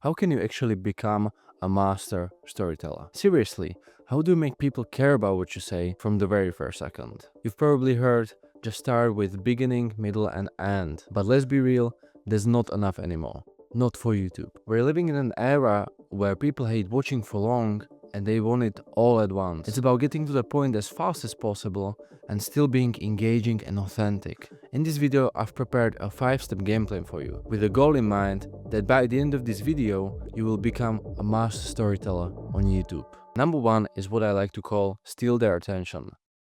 How can you actually become a master storyteller? Seriously, how do you make people care about what you say from the very first second? You've probably heard, just start with beginning, middle, and end. But let's be real, there's not enough anymore. Not for YouTube. We're living in an era where people hate watching for long and they want it all at once. It's about getting to the point as fast as possible and still being engaging and authentic. In this video, I've prepared a 5-step game plan for you, with the goal in mind that by the end of this video, you will become a master storyteller on YouTube. Number 1 is what I like to call steal their attention.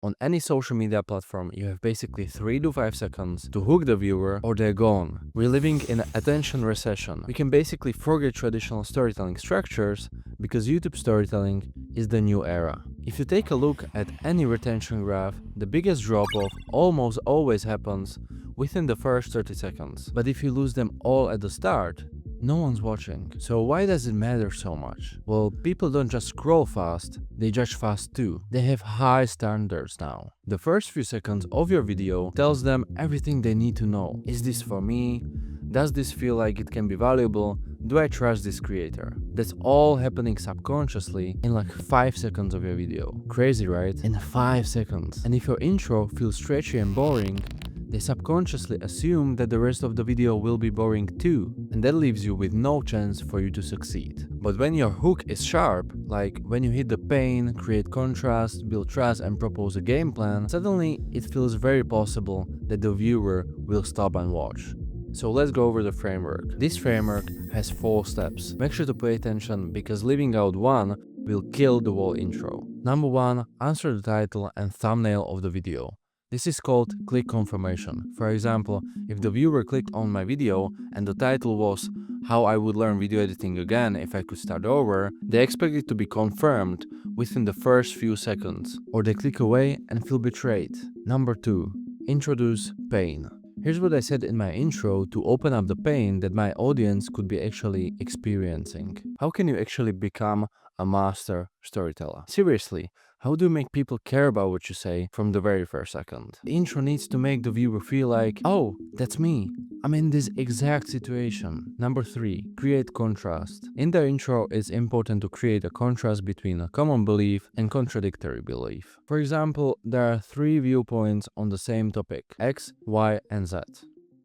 On any social media platform, you have basically 3 to 5 seconds to hook the viewer or they're gone. We're living in an attention recession. We can basically forget traditional storytelling structures because YouTube storytelling is the new era. If you take a look at any retention graph, the biggest drop-off almost always happens within the first 30 seconds. But if you lose them all at the start, no one's watching. So why does it matter so much? Well, people don't just scroll fast, they judge fast too. They have high standards now. The first few seconds of your video tells them everything they need to know. Is this for me? Does this feel like it can be valuable? Do I trust this creator? That's all happening subconsciously in like 5 seconds of your video. Crazy, right? In 5 seconds. And if your intro feels stretchy and boring, they subconsciously assume that the rest of the video will be boring too, and that leaves you with no chance for you to succeed. But when your hook is sharp, like when you hit the pain, create contrast, build trust and propose a game plan, suddenly it feels very possible that the viewer will stop and watch. So let's go over the framework. This framework has 4 steps. Make sure to pay attention because leaving out one will kill the whole intro. Number 1, answer the title and thumbnail of the video. This is called click confirmation. For example, if the viewer clicked on my video and the title was "How I would learn video editing again if I could start over," they expect it to be confirmed within the first few seconds, or they click away and feel betrayed. Number 2, introduce pain. Here's what I said in my intro to open up the pain that my audience could be actually experiencing. How can you actually become a master storyteller? Seriously, how do you make people care about what you say from the very first second? The intro needs to make the viewer feel like, oh, that's me. I'm in this exact situation. Number 3, create contrast. In the intro, it's important to create a contrast between a common belief and contradictory belief. For example, there are 3 viewpoints on the same topic, X, Y, and Z.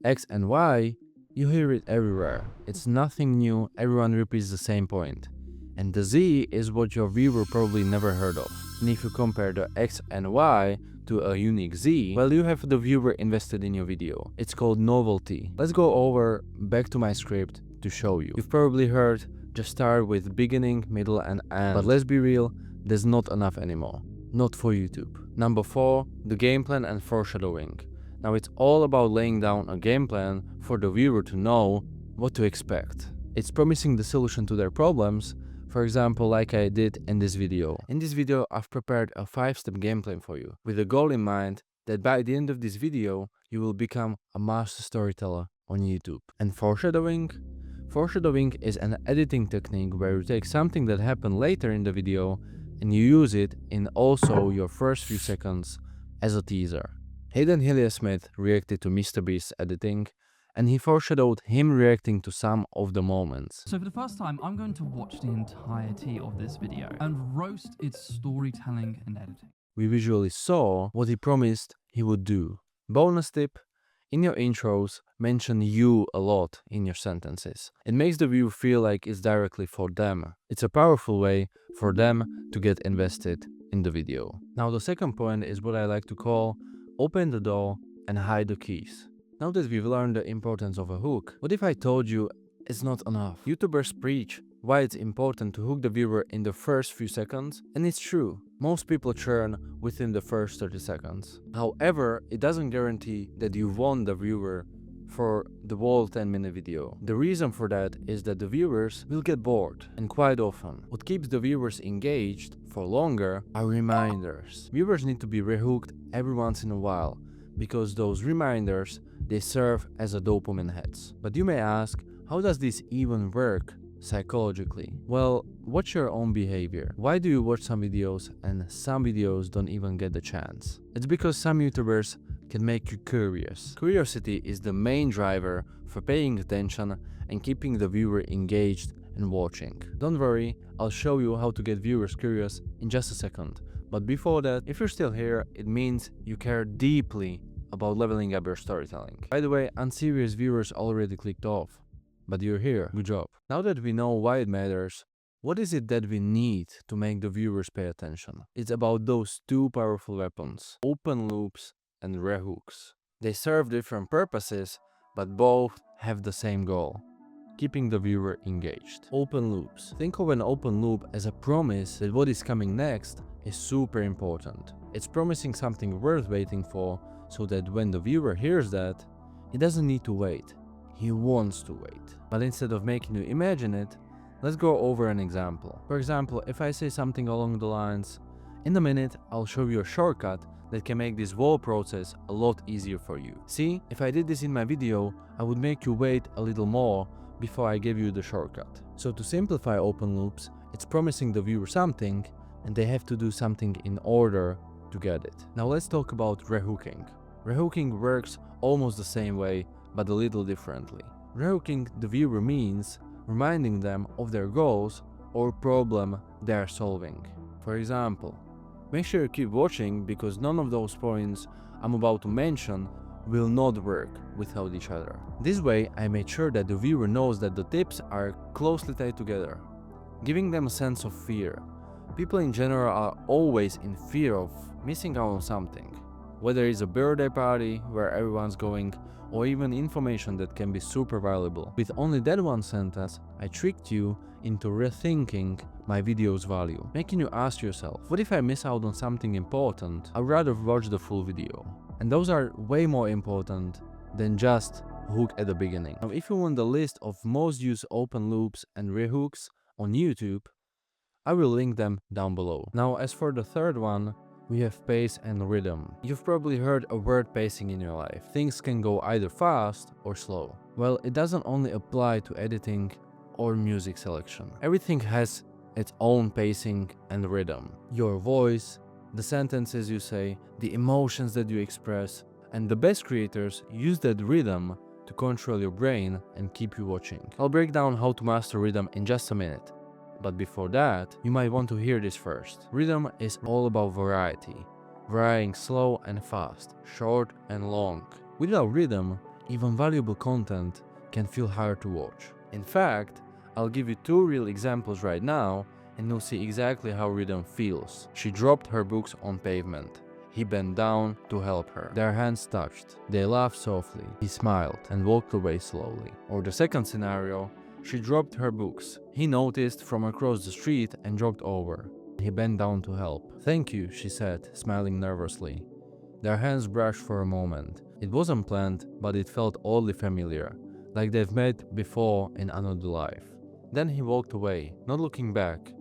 X and Y, you hear it everywhere. It's nothing new, everyone repeats the same point. And the Z is what your viewer probably never heard of. And if you compare the X and Y to a unique Z, well, you have the viewer invested in your video. It's called novelty. Let's go over back to my script to show you. You've probably heard, just start with beginning, middle, and end. But let's be real, there's not enough anymore. Not for YouTube. Number 4, the game plan and foreshadowing. Now it's all about laying down a game plan for the viewer to know what to expect. It's promising the solution to their problems, for example, like I did in this video. In this video, I've prepared a 5-step game plan for you, with the goal in mind that by the end of this video, you will become a master storyteller on YouTube. And foreshadowing? Foreshadowing is an editing technique where you take something that happened later in the video and you use it in also your first few seconds as a teaser. Hayden Hillier-Smith reacted to MrBeast's editing, and he foreshadowed him reacting to some of the moments. So for the first time, I'm going to watch the entirety of this video and roast its storytelling and editing. We visually saw what he promised he would do. Bonus tip: in your intros, mention you a lot in your sentences. It makes the viewer feel like it's directly for them. It's a powerful way for them to get invested in the video. Now the second point is what I like to call open the door and hide the keys. Now that we've learned the importance of a hook, what if I told you it's not enough? YouTubers preach why it's important to hook the viewer in the first few seconds, and it's true. Most people churn within the first 30 seconds. However, it doesn't guarantee that you won the viewer for the whole 10-minute video. The reason for that is that the viewers will get bored, and quite often. What keeps the viewers engaged for longer are reminders. Viewers need to be rehooked every once in a while, because those reminders, they serve as a dopamine hits. But you may ask, how does this even work psychologically? Well, watch your own behavior. Why do you watch some videos and some videos don't even get the chance? It's because some YouTubers can make you curious. Curiosity is the main driver for paying attention and keeping the viewer engaged and watching. Don't worry, I'll show you how to get viewers curious in just a second. But before that, if you're still here, it means you care deeply about leveling up your storytelling. By the way, unserious viewers already clicked off, but you're here. Good job. Now that we know why it matters, what is it that we need to make the viewers pay attention? It's about those two powerful weapons, open loops and rehooks. They serve different purposes, but both have the same goal: keeping the viewer engaged. Open loops. Think of an open loop as a promise that what is coming next is super important. It's promising something worth waiting for, so that when the viewer hears that, he doesn't need to wait. He wants to wait. But instead of making you imagine it, let's go over an example. For example, if I say something along the lines, "In a minute, I'll show you a shortcut that can make this whole process a lot easier for you." See, if I did this in my video, I would make you wait a little more before I give you the shortcut. So to simplify open loops, it's promising the viewer something, and they have to do something in order to get it. Now let's talk about rehooking. Rehooking works almost the same way, but a little differently. Rehooking the viewer means reminding them of their goals or problem they are solving. For example, make sure you keep watching because none of those points I'm about to mention will not work without each other. This way, I made sure that the viewer knows that the tips are closely tied together, giving them a sense of fear. People in general are always in fear of missing out on something, whether it's a birthday party where everyone's going, or even information that can be super valuable. With only that one sentence, I tricked you into rethinking my video's value, making you ask yourself, what if I miss out on something important? I'd rather watch the full video. And those are way more important than just hook at the beginning. Now, if you want the list of most used open loops and rehooks on YouTube, I will link them down below. Now, as for the third one, we have pace and rhythm. You've probably heard a word pacing in your life. Things can go either fast or slow. Well, it doesn't only apply to editing or music selection. Everything has its own pacing and rhythm. Your voice, the sentences you say, the emotions that you express, and the best creators use that rhythm to control your brain and keep you watching. I'll break down how to master rhythm in just a minute. But before that, you might want to hear this first. Rhythm is all about variety, varying slow and fast, short and long. Without rhythm, even valuable content can feel hard to watch. In fact, I'll give you two real examples right now, and you'll see exactly how rhythm feels. She dropped her books on pavement. He bent down to help her. Their hands touched. They laughed softly. He smiled and walked away slowly. Or the second scenario, she dropped her books. He noticed from across the street and jogged over. He bent down to help. "Thank you," she said, smiling nervously. Their hands brushed for a moment. It wasn't planned, but it felt oddly familiar, like they've met before in another life. Then he walked away, not looking back,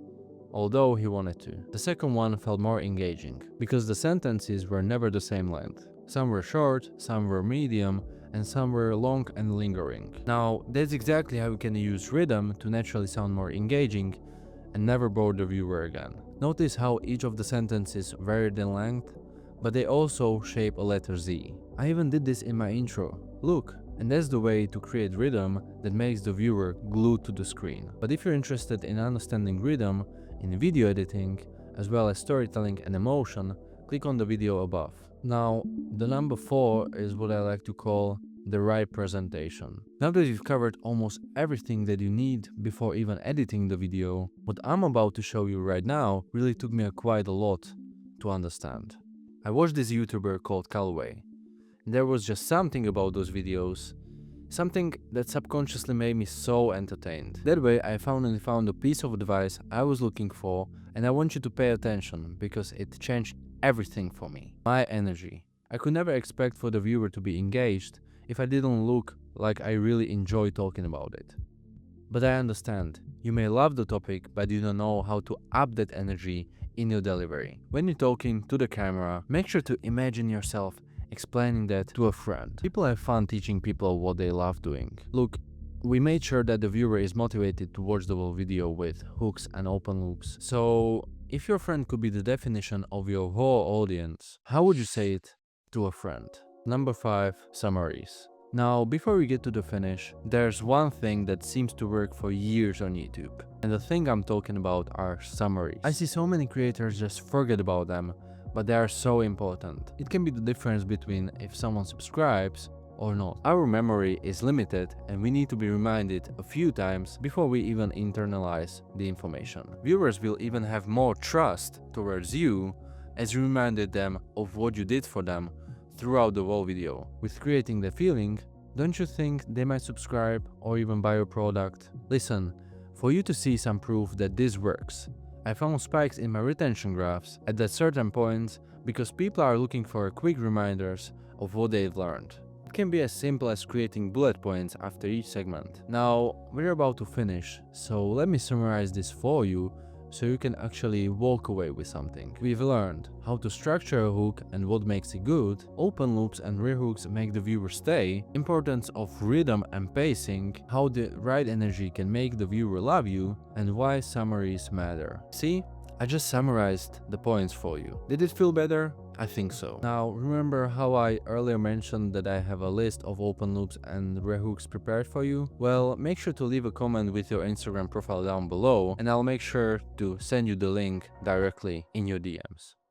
although he wanted to. The second one felt more engaging, because the sentences were never the same length. Some were short, some were medium, and some were long and lingering. Now, that's exactly how you can use rhythm to naturally sound more engaging and never bore the viewer again. Notice how each of the sentences varied in length, but they also shape a letter Z. I even did this in my intro. Look, and that's the way to create rhythm that makes the viewer glued to the screen. But if you're interested in understanding rhythm in video editing, as well as storytelling and emotion, click on the video above. Now, the number 4 is what I like to call the right presentation. Now that you've covered almost everything that you need before even editing the video, what I'm about to show you right now really took me quite a lot to understand. I watched this YouTuber called Callaway. There was just something about those videos, something that subconsciously made me so entertained. That way I finally found a piece of advice I was looking for, and I want you to pay attention because it changed everything for me. My energy. I could never expect for the viewer to be engaged if I didn't look like I really enjoy talking about it. But I understand, you may love the topic but you don't know how to up that energy in your delivery. When you're talking to the camera, make sure to imagine yourself explaining that to a friend. People have fun teaching people what they love doing. Look, we made sure that the viewer is motivated to watch the whole video with hooks and open loops. So, if your friend could be the definition of your whole audience, how would you say it to a friend? Number 5, summaries. Now, before we get to the finish, there's one thing that seems to work for years on YouTube. And the thing I'm talking about are summaries. I see so many creators just forget about them, but they are so important. It can be the difference between if someone subscribes or not. Our memory is limited and we need to be reminded a few times before we even internalize the information. Viewers will even have more trust towards you as you reminded them of what you did for them throughout the whole video. With creating the feeling, don't you think they might subscribe or even buy your product? Listen, for you to see some proof that this works, I found spikes in my retention graphs at that certain points because people are looking for quick reminders of what they've learned. It can be as simple as creating bullet points after each segment. Now, we're about to finish, so let me summarize this for you so you can actually walk away with something. We've learned how to structure a hook and what makes it good, open loops and rehooks make the viewer stay, importance of rhythm and pacing, how the right energy can make the viewer love you, and why summaries matter. See? I just summarized the points for you. Did it feel better? I think so. Now, remember how I earlier mentioned that I have a list of open loops and rehooks prepared for you? Well, make sure to leave a comment with your Instagram profile down below and I'll make sure to send you the link directly in your DMs.